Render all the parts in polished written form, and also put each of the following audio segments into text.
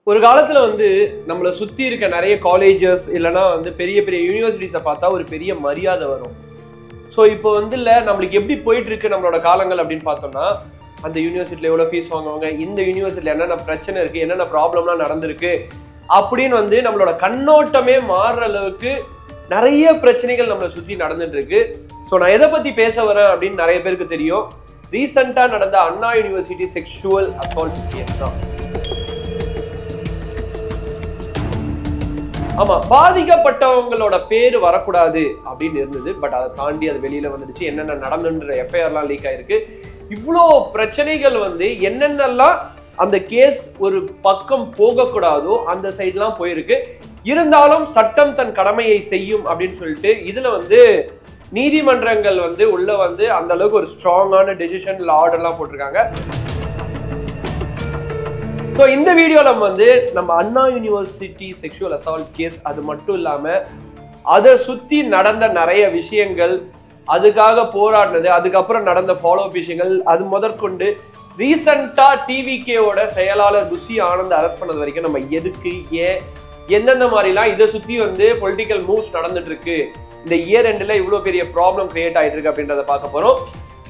ஒரு காலத்துல வந்து நம்மளை சுத்தி இருக்க நிறைய காலேஜஸ் இல்லைன்னா வந்து பெரிய பெரிய யூனிவர்சிட்டிஸை பார்த்தா ஒரு பெரிய மரியாதை வரும். ஸோ இப்போ வந்து இல்லை நம்மளுக்கு எப்படி போயிட்டு இருக்கு நம்மளோட காலங்கள் அப்படின்னு பார்த்தோம்னா, அந்த யூனிவர்சிட்டியில் எவ்வளோ ஃபீஸ் வாங்குவாங்க, இந்த யூனிவர்சிட்டியில் என்னென்ன பிரச்சனை இருக்கு, என்னென்ன ப்ராப்ளம்லாம் நடந்திருக்கு அப்படின்னு வந்து நம்மளோட கண்ணோட்டமே மாறுற அளவுக்கு நிறைய பிரச்சனைகள் நம்மளை சுற்றி நடந்துட்டு இருக்கு. ஸோ நான் எதை பற்றி பேச வரேன் அப்படின்னு நிறைய பேருக்கு தெரியும். ரீசெண்டாக நடந்த அண்ணா யூனிவர்சிட்டி செக்ஷுவல் அசால்ட் கேஸ் தான். ஆமா, பாதிக்கப்பட்டவங்களோட பேரு வரக்கூடாது அப்படின்னு இருந்தது. பட் அதை தாண்டி அது வெளியில வந்துடுச்சு. என்னென்ன நடந்துன்ற எஃப்ஐஆர்லாம் லீக் ஆயிருக்கு. இவ்வளோ பிரச்சனைகள் வந்து என்னென்னலாம் அந்த கேஸ் ஒரு பக்கம் போகக்கூடாதோ அந்த சைட்லாம் போயிருக்கு. இருந்தாலும் சட்டம் தன் கடமையை செய்யும் அப்படின்னு சொல்லிட்டு இதுல வந்து நீதிமன்றங்கள் வந்து உள்ள வந்து அந்த அளவுக்கு ஒரு ஸ்ட்ராங்கான டெசிஷன் ஆர்டர்லாம் போட்டிருக்காங்க. ஸோ இந்த வீடியோவில் வந்து நம்ம அண்ணா யூனிவர்சிட்டி செக்ஷுவல் அசால்ட் கேஸ் அது மட்டும் இல்லாமல் அதை சுற்றி நடந்த நிறைய விஷயங்கள், அதுக்காக போராடினது, அதுக்கப்புறம் நடந்த ஃபாலோ அப் விஷயங்கள், அது முதற்கொண்டு ரீசெண்டாக டிவிகேவோட செயலாளர் குஷி ஆனந்த் அரெஸ்ட் பண்ணது வரைக்கும் நம்ம எதுக்கு, ஏன், எந்தெந்த மாதிரிலாம் இதை சுற்றி வந்து பொலிட்டிக்கல் மூவ்ஸ் நடந்துட்டு இருக்கு, இந்த இயர் எண்டில் இவ்வளோ பெரிய ப்ராப்ளம் கிரியேட் ஆகிட்டு இருக்கு அப்படின்றத பார்க்க போகிறோம்.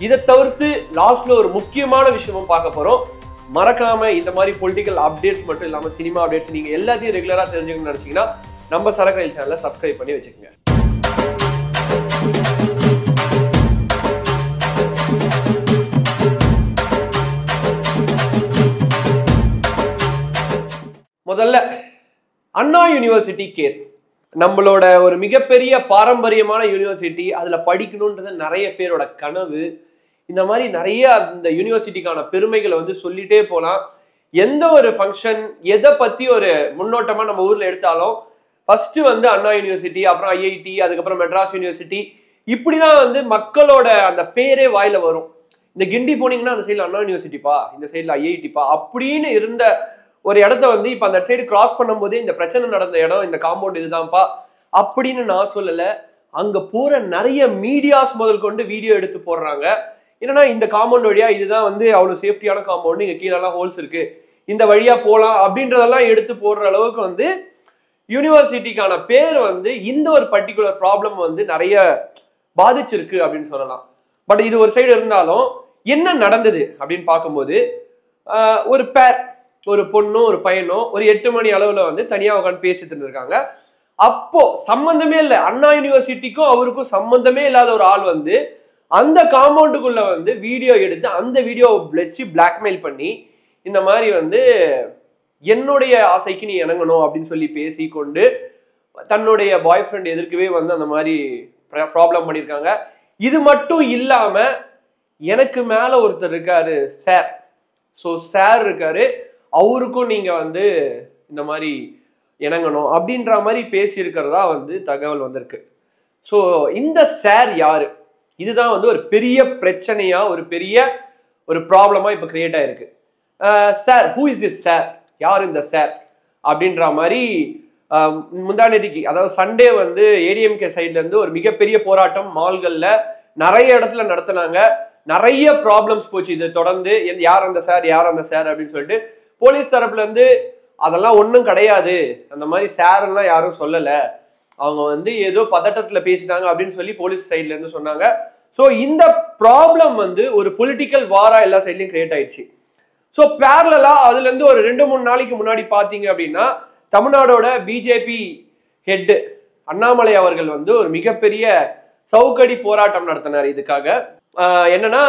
இதை தவிர்த்து லாஸ்ட்ல ஒரு முக்கியமான விஷயமும் பார்க்க போகிறோம். மறக்காம இந்த மாதிரி பொலிட்டிக்கல் அப்டேட்ஸ் மட்டும் இல்லாம சினிமா அப்டேட்ஸ் நீங்க எல்லாத்தையும் ரெகுலரா தெரிஞ்சுக்கணும்னு நினைச்சீங்கன்னா நம்ம சரக்கு ரயில் சேனலை சப்ஸ்கிரைப் பண்ணி வச்சுக்கோங்க. முதல்ல அண்ணா யூனிவர்சிட்டி கேஸ். நம்மளோட ஒரு மிகப்பெரிய பாரம்பரியமான யூனிவர்சிட்டி, அதுல படிக்கணும்ன்றது நிறைய பேரோட கனவு. இந்த மாதிரி நிறைய அந்த யூனிவர்சிட்டிக்கான பெருமைகளை வந்து சொல்லிட்டே போகலாம். எந்த ஒரு ஃபங்க்ஷன் எதை பற்றி ஒரு முன்னோட்டமாக நம்ம ஊரில் எடுத்தாலும் ஃபஸ்ட்டு வந்து அண்ணா யூனிவர்சிட்டி, அப்புறம் ஐஐடி, அதுக்கப்புறம் மெட்ராஸ் யூனிவர்சிட்டி, இப்படி தான் வந்து மக்களோட அந்த பேரே வாயில வரும். இந்த கிண்டி போனீங்கன்னா அந்த சைடில் அண்ணா யூனிவர்சிட்டிப்பா, இந்த சைடில் ஐஐடிப்பா அப்படின்னு இருந்த ஒரு இடத்த வந்து இப்போ அந்த சைடு கிராஸ் பண்ணும்போதே இந்த பிரச்சனை நடந்த இடம், இந்த காம்பவுண்ட் இதுதான்ப்பா அப்படின்னு நான் சொல்லலை. அங்கே போகிற நிறைய மீடியாஸ் முதல் கொண்டு வீடியோ எடுத்து போடுறாங்க. என்னன்னா இந்த காம்பவுண்ட் வழியா இதுதான் வந்து அவ்வளவு சேஃப்டியான காம்பவுண்ட், இங்க கீழெல்லாம் ஹோல்ஸ் இருக்கு, இந்த வழியா போகலாம் அப்படின்றதெல்லாம் எடுத்து போடுற அளவுக்கு வந்து யூனிவர்சிட்டிக்கான பேர் வந்து இந்த ஒரு பர்டிகுலர் ப்ராப்ளம் வந்து நிறைய பாதிச்சிருக்கு அப்படின்னு சொல்லலாம். பட் இது ஒரு சைடு இருந்தாலும் என்ன நடந்தது அப்படின்னு பார்க்கும்போது, ஒரு பேர், ஒரு பொண்ணும் ஒரு பையனும் ஒரு 8 மணி அளவுல வந்து தனியா உட்காந்து பேசிட்டு இருக்காங்க. அப்போ சம்பந்தமே இல்லை, அண்ணா யூனிவர்சிட்டிக்கும் அவருக்கும் சம்பந்தமே இல்லாத ஒரு ஆள் வந்து அந்த காம்பவுண்டுக்குள்ள வந்து வீடியோ எடுத்து அந்த வீடியோவை வச்சு பிளாக்மெயில் பண்ணி இந்த மாதிரி வந்து என்னுடைய ஆசைக்கு நீ இணங்கணும் அப்படின்னு சொல்லி பேசி கொண்டு தன்னுடைய பாய் ஃப்ரெண்ட் எதிர்க்கவே வந்து அந்த மாதிரி ப்ராப்ளம் பண்ணியிருக்காங்க. இது மட்டும் இல்லாம எனக்கு மேல ஒருத்தர் இருக்காரு சார், ஸோ சார் இருக்காரு, அவருக்கும் நீங்க வந்து இந்த மாதிரி இணங்கணும் அப்படின்ற மாதிரி பேசியிருக்கிறதா வந்து தகவல் வந்திருக்கு. ஸோ இந்த சார் யாரு? இதுதான் வந்து ஒரு பெரிய பிரச்சனையா, ஒரு பெரிய ஒரு ப்ராப்ளமா இப்ப கிரியேட் ஆயிருக்கு. Sir, who is this sir, யார் இந்த சார் அப்படின்ற மாதிரி முந்தானேதிக்கு, அதாவது சண்டே வந்து ஏடிஎம்கே சைட்ல இருந்து ஒரு மிகப்பெரிய போராட்டம் மால்கள்ல நிறைய இடத்துல நடத்தினாங்க. நிறைய ப்ராப்ளம்ஸ் போச்சு. இது தொடர்ந்து யார் அந்த சார், யார் அந்த சார் அப்படின்னு சொல்லிட்டு போலீஸ் தரப்புல இருந்து அதெல்லாம் ஒன்றும் கிடையாது, அந்த மாதிரி சார் எல்லாம் யாரும் சொல்லலை, அவங்க வந்து ஏதோ பதட்டத்துல பேசிட்டாங்க அப்படின்னு சொல்லி போலீஸ் சைட்ல இருந்து சொன்னாங்க. ஸோ இந்த ப்ராப்ளம் வந்து ஒரு பொலிட்டிக்கல் வாரா எல்லா சைட்லயும் கிரியேட் ஆயிடுச்சு. ஸோ பேரலா அதுல இருந்து ஒரு 2-3 நாளைக்கு முன்னாடி பாத்தீங்க அப்படின்னா தமிழ்நாடோட பிஜேபி ஹெட் அண்ணாமலை அவர்கள் வந்து ஒரு மிகப்பெரிய சவுக்கடி போராட்டம் நடத்தினார். இதுக்காக என்னன்னா,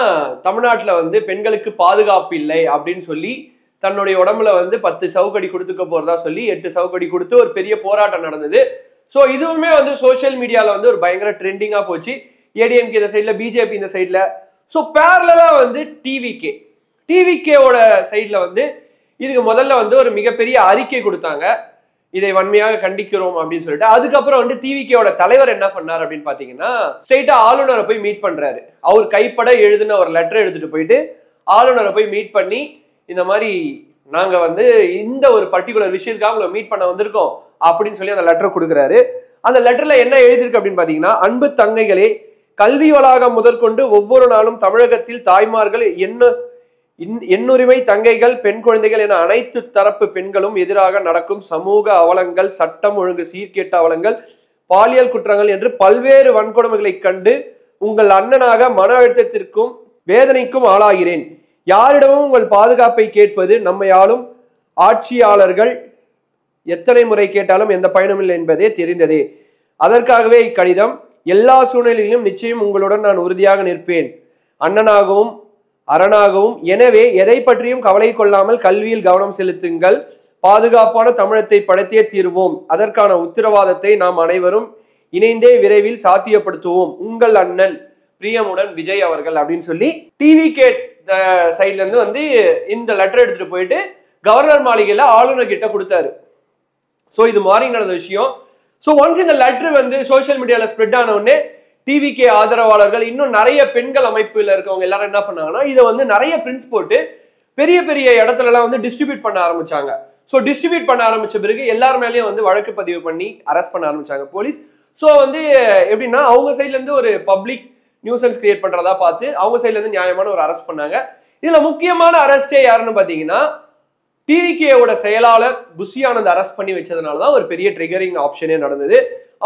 தமிழ்நாட்டில் வந்து பெண்களுக்கு பாதுகாப்பு இல்லை அப்படின்னு சொல்லி தன்னுடைய உடம்புல வந்து 10 சவுக்கடி கொடுத்துக்க போறதா சொல்லி 8 சவுக்கடி கொடுத்து ஒரு பெரிய போராட்டம் நடந்தது. ஸோ இதுவுமே வந்து சோசியல் மீடியாவில் வந்து ஒரு பயங்கர ட்ரெண்டிங்காக போச்சு. ஏடிஎம்கே இந்த சைடில், பிஜேபி இந்த சைடில். ஸோ பேரலா வந்து டிவிகேவோட சைடில் வந்து இதுக்கு முதல்ல வந்து ஒரு மிகப்பெரிய அறிக்கை கொடுத்தாங்க, இதை வன்மையாக கண்டிக்கிறோம் அப்படின்னு சொல்லிட்டு. அதுக்கப்புறம் வந்து டிவிகேவோட தலைவர் என்ன பண்ணார் அப்படின்னு பார்த்தீங்கன்னா, ஸ்ட்ரெயிட்டா ஆளுநரை போய் மீட் பண்றாரு. அவர் கைப்பட எழுதின ஒரு லெட்டர் எடுத்துட்டு போயிட்டு ஆளுநரை போய் மீட் பண்ணி இந்த மாதிரி நாங்க வந்து இந்த ஒரு பர்டிகுலர் விஷயத்துக்காக உங்களை மீட் பண்ண வந்திருக்கோம் அப்படின்னு சொல்லி அந்த லெட்டர் கொடுக்குறாரு. அந்த லெட்டர்ல என்ன எழுதிருக்கு அப்படின்னு பாத்தீங்கன்னா, அன்பு தங்கைகளே, கல்வி வளாகம் முதற்கொண்டு ஒவ்வொரு நாளும் தமிழகத்தில் தாய்மார்கள் எண்ணுரிமை தங்கைகள், பெண் குழந்தைகள் என அனைத்து தரப்பு பெண்களும் எதிராக நடக்கும் சமூக அவலங்கள், சட்டம் ஒழுங்கு சீர்கேட்ட அவலங்கள், பாலியல் குற்றங்கள் என்று பல்வேறு வன்கொடுமைகளை கண்டு உங்கள் அண்ணனாக மன அழுத்தத்திற்கும் வேதனைக்கும் ஆளாகிறேன். யாரிடமும் உங்கள் பாதுகாப்பை கேட்பது நம்மை ஆளும் ஆட்சியாளர்கள் எத்தனை முறை கேட்டாலும் எந்த பயனுமில்லை என்பதே தெரிந்ததே. அதற்காகவே இக்கடிதம். எல்லா சூழ்நிலையிலும் நிச்சயம் உங்களுடன் நான் உறுதியாக நிற்பேன், அண்ணனாகவும் அரணாகவும். எனவே எதை பற்றியும் கவலை கொள்ளாமல் கல்வியில் கவனம் செலுத்துங்கள். பாதுகாப்பான தமிழத்தை படைத்தே தீர்வோம். அதற்கான உத்தரவாதத்தை நாம் அனைவரும் இணைந்தே விரைவில் சாத்தியப்படுத்துவோம். உங்கள் அண்ணன் பிரியமுடன் விஜய் அவர்கள் அப்படின்னு சொல்லி டிவிகே சைட்ல இருந்து வந்து இந்த லெட்டர் எடுத்துட்டு போயிட்டு கவர்னர் மாளிகையில ஆளுநர் கிட்ட கொடுத்தாரு. ஸோ இது மாதிரி நடந்த விஷயம். ஸோ ஒன்ஸ் இந்த லெட்டர் வந்து சோசியல் மீடியாவில் ஸ்ப்ரெட் ஆன உடனே டிவிகே ஆதரவாளர்கள், இன்னும் நிறைய பெண்கள் அமைப்புல இருக்கவங்க எல்லாரும் என்ன பண்ணாங்கன்னா, இதை வந்து நிறைய பிரிண்ட்ஸ் போட்டு பெரிய பெரிய இடத்துலலாம் வந்து டிஸ்ட்ரிபியூட் பண்ண ஆரம்பிச்சாங்க. ஸோ டிஸ்ட்ரிபியூட் பண்ண ஆரம்பிச்ச பிறகு எல்லார் மேலேயும் வந்து வழக்கு பதிவு பண்ணி அரெஸ்ட் பண்ண ஆரம்பிச்சாங்க போலீஸ். ஸோ வந்து எப்படின்னா, அவங்க சைட்ல இருந்து ஒரு பப்ளிக் நியூசன்ஸ் கிரியேட் பண்றதா பார்த்து அவங்க சைட்ல இருந்து நியாயமான ஒரு அரெஸ்ட் பண்ணாங்க. இதுல முக்கியமான அரெஸ்டே யாருன்னு பாத்தீங்கன்னா, டிவிகேவோட செயலாளர் புஷி ஆனந்த் அரெஸ்ட் பண்ணி வச்சதுனாலதான் ஒரு பெரிய ட்ரிகரிங் ஆப்ஷனே நடந்தது.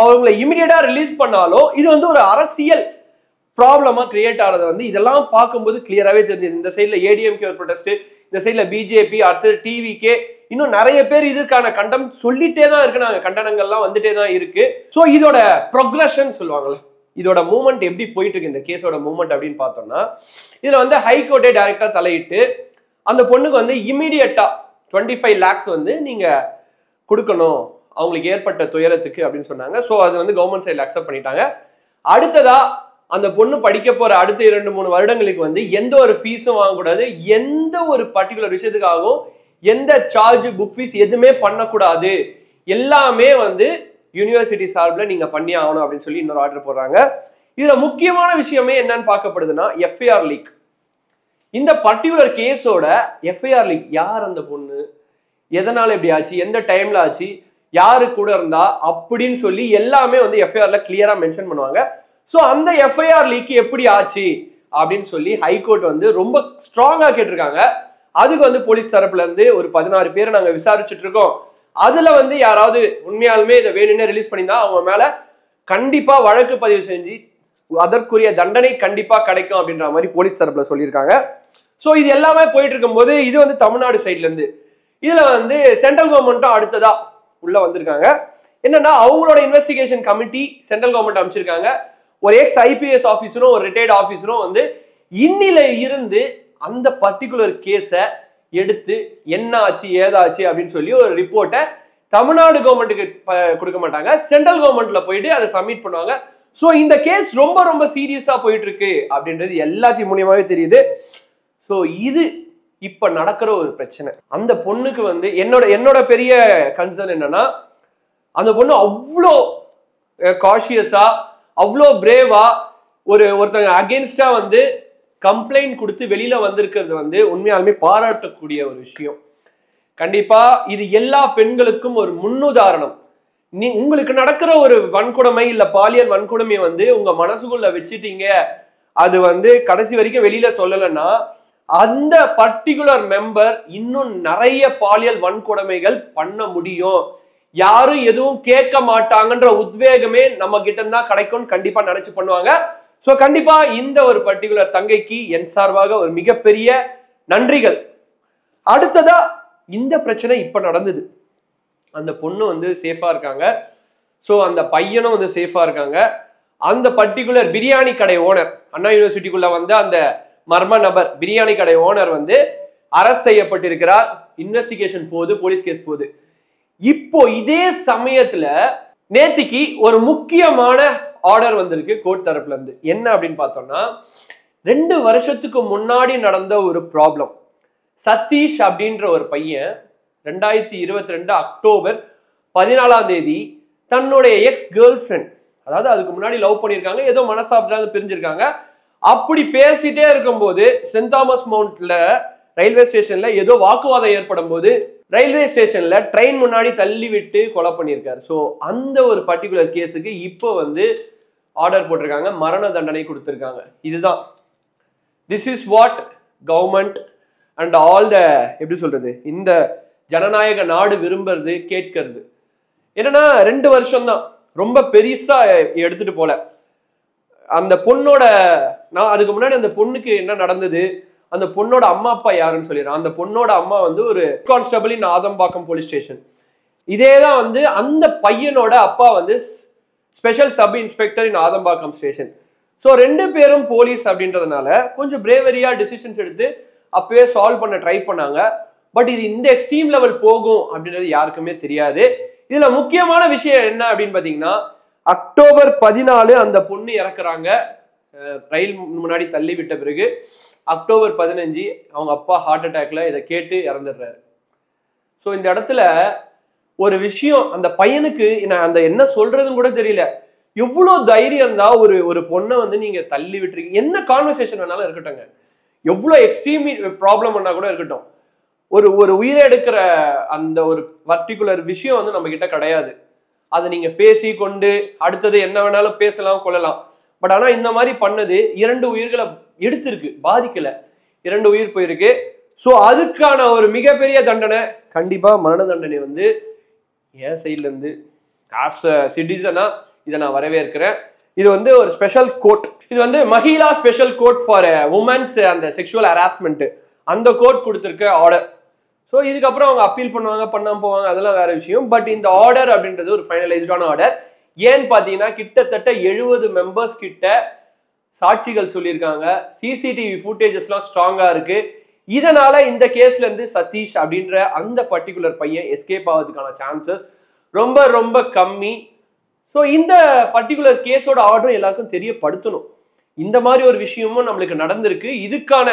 அவங்களை இமிடியேட்டா ரிலீஸ் பண்ணாலும் இது வந்து ஒரு அரசியல் ப்ராப்ளமா கிரியேட் ஆனது வந்து இதெல்லாம் பார்க்கும்போது கிளியராகவே தெரிஞ்சது. இந்த சைட்ல ஏடிஎம்கே ஒரு ப்ரொடெஸ்ட், இந்த சைட்ல பிஜேபி, அடுத்தது டிவிகே, இன்னும் நிறைய பேர் இதுக்கான கண்டம் சொல்லிட்டே தான் இருக்கு. நாங்க கண்டனங்கள்லாம் வந்துட்டே தான் இருக்கு. ஸோ இதோட ப்ரொக்ரஷன் சொல்லுவாங்கல்ல, இதோட மூவ்மெண்ட் எப்படி போயிட்டு இருக்கு இந்த கேஸோட மூவ்மெண்ட் அப்படின்னு பார்த்தோம்னா, இதுல வந்து ஹைகோர்ட்டே டைரக்டா தலையிட்டு அந்த பொண்ணுக்கு வந்து இமீடியட்டா 25 lakhs வந்து நீங்க கொடுக்கணும் அவங்களுக்கு ஏற்பட்ட துயரத்துக்கு அப்படின்னு சொன்னாங்க. ஸோ அது வந்து கவர்மெண்ட் சைட்ல அக்செப்ட் பண்ணிட்டாங்க. அடுத்ததா அந்த பொண்ணு படிக்க போற அடுத்த 2-3 வருடங்களுக்கு வந்து எந்த ஒரு ஃபீஸும் வாங்கக்கூடாது, எந்த ஒரு பர்டிகுலர் விஷயத்துக்காகவும் எந்த சார்ஜ், புக் ஃபீஸ் எதுவுமே பண்ணக்கூடாது, எல்லாமே வந்து யூனிவர்சிட்டி சார்பில் நீங்க பண்ணி ஆகணும் அப்படின்னு சொல்லி இன்னொரு ஆர்டர் போடுறாங்க. இதுல முக்கியமான விஷயமே என்னன்னு பார்க்கப்படுதுன்னா, எஃப்ஐஆர் லீக். இந்த பர்டிகுலர் கேஸோட எஃப்ஐஆர் லீக். யார் அந்த பொண்ணு, எதனால இப்படி ஆச்சு, எந்த டைம்ல ஆச்சு, யாரு கூட இருந்தா அப்படின்னு சொல்லி எல்லாமே வந்து எஃப்ஐஆர்ல கிளியரா மென்ஷன் பண்ணுவாங்க. ஸோ அந்த எஃப்ஐஆர் லீக் எப்படி ஆச்சு அப்படின்னு சொல்லி ஹைகோர்ட் வந்து ரொம்ப ஸ்ட்ராங்கா கேட்டிருக்காங்க. அதுக்கு வந்து போலீஸ் தரப்புல இருந்து ஒரு 16 பேரை நாங்க விசாரிச்சுட்டு இருக்கோம். அதுல வந்து யாராவது உண்மையாலுமே இதை வேணும்னே ரிலீஸ் பண்ணியிருந்தா அவங்க மேல கண்டிப்பா வழக்கு பதிவு செஞ்சு அதற்குரிய தண்டனை கண்டிப்பா கிடைக்கும் அப்படின்ற மாதிரி போலீஸ் தரப்புல சொல்லியிருக்காங்க. ஸோ இது எல்லாமே போயிட்டு இருக்கும்போது இது வந்து தமிழ்நாடு சைட்ல இருந்து, இதுல வந்து சென்ட்ரல் கவர்மெண்ட்டும் அடுத்ததா உள்ள வந்திருக்காங்க. என்னன்னா, அவங்களோட இன்வெஸ்டிகேஷன் கமிட்டி சென்ட்ரல் கவர்மெண்ட் அமைச்சிருக்காங்க. ஒரு எக்ஸ் ஐபிஎஸ் ஆஃபீஸரும் ஒரு ரிட்டையர்ட் ஆஃபீஸரும் வந்து இன்னில இருந்து அந்த பர்டிகுலர் கேஸை எடுத்து என்ன ஆச்சு ஏதாச்சு அப்படின்னு சொல்லி ஒரு ரிப்போர்ட்டை தமிழ்நாடு கவர்மெண்ட்டுக்கு கொடுக்க மாட்டாங்க, சென்ட்ரல் கவர்மெண்ட்ல போயிட்டு அதை சப்மிட் பண்ணுவாங்க. ஸோ இந்த கேஸ் ரொம்ப ரொம்ப சீரியஸா போயிட்டு இருக்கு அப்படின்றது எல்லாத்தையும் மூலியமாவே தெரியுது. ஸோ இது இப்ப நடக்கிற ஒரு பிரச்சனை. அந்த பொண்ணுக்கு வந்து என்னோட பெரிய கன்சர்ன் என்னன்னா, அந்த பொண்ணு அவ்வளோ காஷியஸா, அவ்வளோ பிரேவா ஒருத்தங்க அகேன்ஸ்டா வந்து கம்ப்ளைண்ட் கொடுத்து வெளியில வந்திருக்கிறது வந்து உண்மையாலுமே பாராட்டக்கூடிய ஒரு விஷயம். கண்டிப்பா இது எல்லா பெண்களுக்கும் ஒரு முன்னுதாரணம். உங்களுக்கு நடக்கிற ஒரு வன்கொடுமை இல்ல பாலியல் வன்கொடுமையை வந்து உங்க மனசுக்குள்ள வச்சுட்டீங்க, அது வந்து கடைசி வரைக்கும் வெளியில சொல்லலைன்னா அந்த பர்டிகுலர் மெம்பர் இன்னும் நிறைய பாலியல் வன்கொடுமைகள் பண்ண முடியும். யாரும் எதுவும் கேட்க மாட்டாங்கன்ற உத்வேகமே நம்ம கிட்ட இருந்தா கிடைக்கும் கண்டிப்பா நினைச்சு பண்ணுவாங்க. சோ கண்டிப்பா இந்த ஒரு பர்டிகுலர் தங்கைக்கு என் சார்பாக ஒரு மிகப்பெரிய நன்றிகள். அடுத்ததா இந்த பிரச்சனை இப்ப நடந்தது, அந்த பொண்ணு வந்து சேஃபா இருக்காங்க. ஸோ அந்த பையனும் வந்து சேஃபா இருக்காங்க. அந்த பர்டிகுலர் பிரியாணி கடை ஓனர், அண்ணா யூனிவர்சிட்டிக்குள்ள வந்து அந்த மர்ம நபர் பிரியாணி கடை ஓனர் வந்து அரெஸ்ட் செய்யப்பட்டிருக்கிறார். இன்வெஸ்டிகேஷன் போகுது, போலீஸ் கேஸ் போகுது. இப்போ இதே சமயத்துல நேத்திக்கு ஒரு முக்கியமான ஆர்டர் வந்திருக்கு கோர்ட் தரப்புல இருந்து. என்ன அப்படின்னு பார்த்தோம்னா, 2 வருஷத்துக்கு முன்னாடி நடந்த ஒரு ப்ராப்ளம். சதீஷ் அப்படின்ற ஒரு பையன் 2022 அக்டோபர் 14 தன்னுடைய எக்ஸ் கேர்ள் ஃப்ரெண்ட், அதாவது அதுக்கு முன்னாடி லவ் பண்ணியிருக்காங்க, ஏதோ மனசாப்டாத பிரிஞ்சிருக்காங்க. அப்படி பேசிட்டே இருக்கும்போது சென்ட் தாமஸ் மவுண்ட்ல ரயில்வே ஸ்டேஷன்ல ஏதோ வாக்குவாதம் ஏற்படும் போது ரயில்வே ஸ்டேஷன்ல ட்ரெயின் முன்னாடி தள்ளி விட்டு கொலை பண்ணியிருக்காரு. ஸோ அந்த ஒரு பர்டிகுலர் கேஸுக்கு இப்போ வந்து ஆர்டர் போட்டிருக்காங்க, மரண தண்டனை கொடுத்திருக்காங்க. இதுதான் this is what government and all the எப்படி சொல்றது இந்த ஜனநாயக நாடு விரும்புறது கேட்கறது. என்னன்னா 2 வருஷம் தான், ரொம்ப பெருசா எடுத்துட்டு போல. அந்த பொண்ணோட நான் அதுக்கு முன்னாடி அந்த பொண்ணுக்கு என்ன நடந்தது, அந்த பொண்ணோட அம்மா அப்பா யாருன்னு சொல்லிடுறேன். அந்த பொண்ணோட அம்மா வந்து ஒரு கான்ஸ்டபிள் இன் ஆதம்பாக்கம் போலீஸ் ஸ்டேஷன். இதேதான் வந்து அந்த பையனோட அப்பா வந்து ஸ்பெஷல் சப் இன்ஸ்பெக்டர் இன் ஆதம்பாக்கம் ஸ்டேஷன். ஸோ 2 பேரும் போலீஸ் அப்படின்றதுனால கொஞ்சம் பிரேவரியா டிசிஷன்ஸ் எடுத்து அப்பவே சால்வ் பண்ண ட்ரை பண்ணாங்க. பட் இது இந்த எக்ஸ்ட்ரீம் லெவல் போகும் அப்படின்றது யாருக்குமே தெரியாது. இதுல முக்கியமான விஷயம் என்ன அப்படின்னு பாத்தீங்கன்னா, அக்டோபர் 14 அந்த பொண்ணு இறக்குறாங்க, ரயில் முன்னாடி தள்ளி விட்ட பிறகு. அக்டோபர் 15 அவங்க அப்பா ஹார்ட் அட்டாக்ல இதை கேட்டு இறந்துடுறாரு. ஸோ இந்த இடத்துல ஒரு விஷயம், அந்த பையனுக்கு அந்த என்ன சொல்றதுன்னு கூட தெரியல. எவ்வளவு தைரியம் தான் ஒரு பொண்ணை வந்து நீங்க தள்ளி விட்டுருக்கீங்க. என்ன கான்வர்சேஷன் வேணாலும் இருக்கட்டும்ங்க, எவ்வளவு எக்ஸ்ட்ரீம் ப்ராப்ளம் பண்ணா கூட இருக்கட்டும், ஒரு உயிரை எடுக்கிற அந்த ஒரு பர்டிகுலர் விஷயம் வந்து நம்ம கிட்ட கிடையாது. அதை நீங்க பேசி கொண்டு அடுத்தது என்ன வேணாலும் பேசலாம் கொள்ளலாம். பட் ஆனா இந்த மாதிரி பண்ணது 2 உயிர்களை எடுத்திருக்கு, பாதிக்கல, 2 உயிர் போயிருக்கு. ஸோ அதுக்கான ஒரு மிகப்பெரிய தண்டனை, கண்டிப்பா மரண தண்டனை வந்து என் சைட்ல இருந்து ஆஸ் அ சிட்டிசனா இதை நான் வரவேற்கிறேன். இது வந்து ஒரு ஸ்பெஷல் கோர்ட், இது வந்து Mahila special court for women's அந்த செக்ஷுவல் ஹராஸ்மெண்ட், அந்த கோர்ட் கொடுத்திருக்க ஆர்டர். ஸோ இதுக்கப்புறம் அவங்க அப்பீல் பண்ணுவாங்க, பண்ணாம போவாங்க, அதெல்லாம் வேற விஷயம். பட் இந்த ஆர்டர் அப்படின்றது ஒரு ஃபைனலைஸ்டான ஆர்டர். ஏன்னு பார்த்தீங்கன்னா கிட்டத்தட்ட 70 மெம்பர்ஸ் கிட்ட சாட்சிகள் சொல்லியிருக்காங்க, சிசிடிவி ஃபுட்டேஜஸ்லாம் ஸ்ட்ராங்கா இருக்கு. இதனால இந்த கேஸ்ல இருந்து சதீஷ் அப்படின்ற அந்த பர்டிகுலர் பையன் எஸ்கேப் ஆகிறதுக்கான சான்சஸ் ரொம்ப ரொம்ப கம்மி. ஸோ இந்த பர்டிகுலர் கேஸோட ஆர்டரும் எல்லாருக்கும் தெரியப்படுத்தணும். இந்த மாதிரி ஒரு விஷயமும் நம்மளுக்கு நடந்திருக்கு, இதுக்கான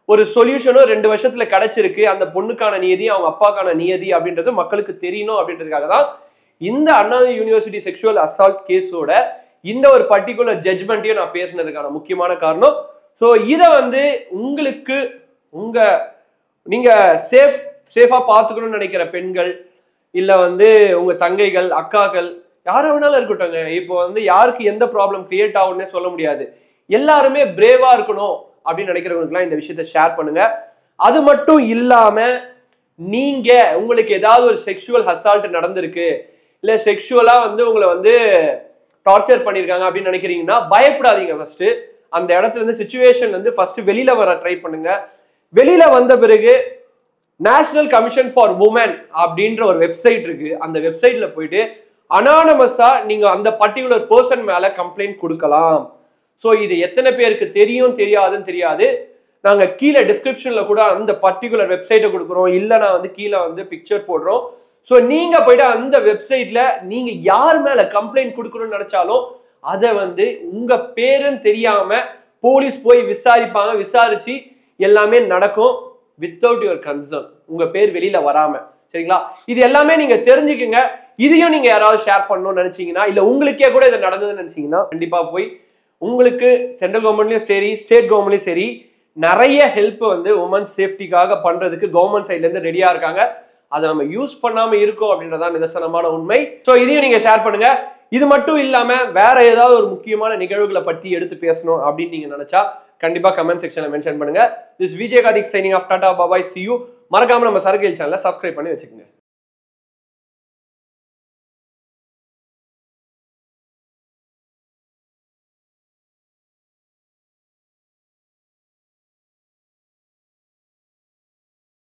ஒரு சொல்யூஷனும் 2 வருஷத்துல கிடைச்சிருக்கு. அந்த பொண்ணுக்கான நியதி, அவங்க அப்பாக்கான நியதி அப்படின்றது மக்களுக்கு தெரியணும் அப்படின்றதுக்காக தான் இந்த அண்ணா யூனிவர்சிட்டி செக்ஷுவல் அசால்ட் கேஸோட இந்த ஒரு பர்டிகுலர் ஜட்ஜ்மெண்ட்டையும் நான் பேசுனதுக்கான முக்கியமான காரணம். ஸோ இதை வந்து உங்களுக்கு நீங்க சேஃபா பார்த்துக்கணும்னு நினைக்கிற பெண்கள், இல்ல வந்து உங்க தங்கைகள், அக்காக்கள், யார வேணாலும் இருக்கட்டும்ங்க. இப்போ வந்து யாருக்கு எந்த ப்ராப்ளம் கிரியேட் ஆகும்னே சொல்ல முடியாது. எல்லாருமே பிரேவா இருக்கணும் அப்படின்னு நினைக்கிறவங்களுக்குலாம் இந்த விஷயத்த ஷேர் பண்ணுங்க. அது மட்டும் இல்லாம நீங்க உங்களுக்கு ஏதாவது ஒரு செக்ஷுவல் அசால்ட் நடந்திருக்கு, இல்ல செக்ஷுவலா வந்து உங்களை வந்து டார்ச்சர் பண்ணிருக்காங்க அப்படின்னு நினைக்கிறீங்கன்னா பயப்படாதீங்க. ஃபர்ஸ்ட் அந்த இடத்துல இருந்து சிச்சுவேஷன் வந்து ஃபர்ஸ்ட் வெளியில வர ட்ரை பண்ணுங்க. வெளியில வந்த பிறகு நேஷனல் கமிஷன் ஃபார் உமன் அப்படின்ற ஒரு வெப்சைட் இருக்கு, அந்த வெப்சைட்ல போயிட்டு அனானமஸா நீங்க அந்த பர்டிகுலர் பர்சன் மேல கம்ப்ளைண்ட் கொடுக்கலாம். ஸோ இது எத்தனை பேருக்கு தெரியும் தெரியாதுன்னு தெரியாது. நாங்க கீழே டிஸ்கிரிப்ஷன்ல கூட அந்த பர்டிகுலர் வெப்சைட்டை கொடுக்குறோம், இல்லைனா வந்து கீழே வந்து பிக்சர் போடுறோம். ஸோ நீங்க போயிட்டு அந்த வெப்சைட்ல நீங்க யார் மேல கம்ப்ளைண்ட் கொடுக்கணும்னு நினைச்சாலும் அதை வந்து உங்க பேருன்னு தெரியாம போலீஸ் போய் விசாரிப்பாங்க, விசாரிச்சு எல்லாமே நடக்கும் வித்தவுட் யுவர் கன்சர்ன், உங்க பேர் வெளியில வராம. சரிங்களா? இது எல்லாமே நீங்க தெரிஞ்சுக்குங்க. இதையும் நீங்க யாராவது ஷேர் பண்ணணும்னு நினைச்சீங்கன்னா, இல்ல உங்களுக்கே கூட இது நடந்ததுன்னு நினைச்சீங்கன்னா, கண்டிப்பா போய் உங்களுக்கு சென்ட்ரல் கவர்மெண்ட்லயும் சரி ஸ்டேட் கவர்மெண்ட்லயும் சரி நிறைய ஹெல்ப் வந்து உமன்ஸ் சேஃப்டிக்காக பண்றதுக்கு கவர்மெண்ட் சைட்ல இருந்து ரெடியா இருக்காங்க. அதை நம்ம யூஸ் பண்ணாம இருக்கோம் அப்படின்றதான் நிதர்சனமான உண்மை. ஸோ இதையும் நீங்க ஷேர் பண்ணுங்க. இது மட்டும் இல்லாம வேற ஏதாவது ஒரு முக்கியமான நிகழ்வுகளை பற்றி எடுத்து பேசணும் அப்படின்னு நீங்க நினைச்சா கண்டிப்பா கமெண்ட் செக்ஷன்ல மென்ஷன் பண்ணுங்க. This Vijay Karthik signing off tata bye bye, see you. மறக்காம நம்ம சர்க்கிள் சேனலை சப்ஸ்கிரைப் பண்ணி வச்சுக்கோங்க.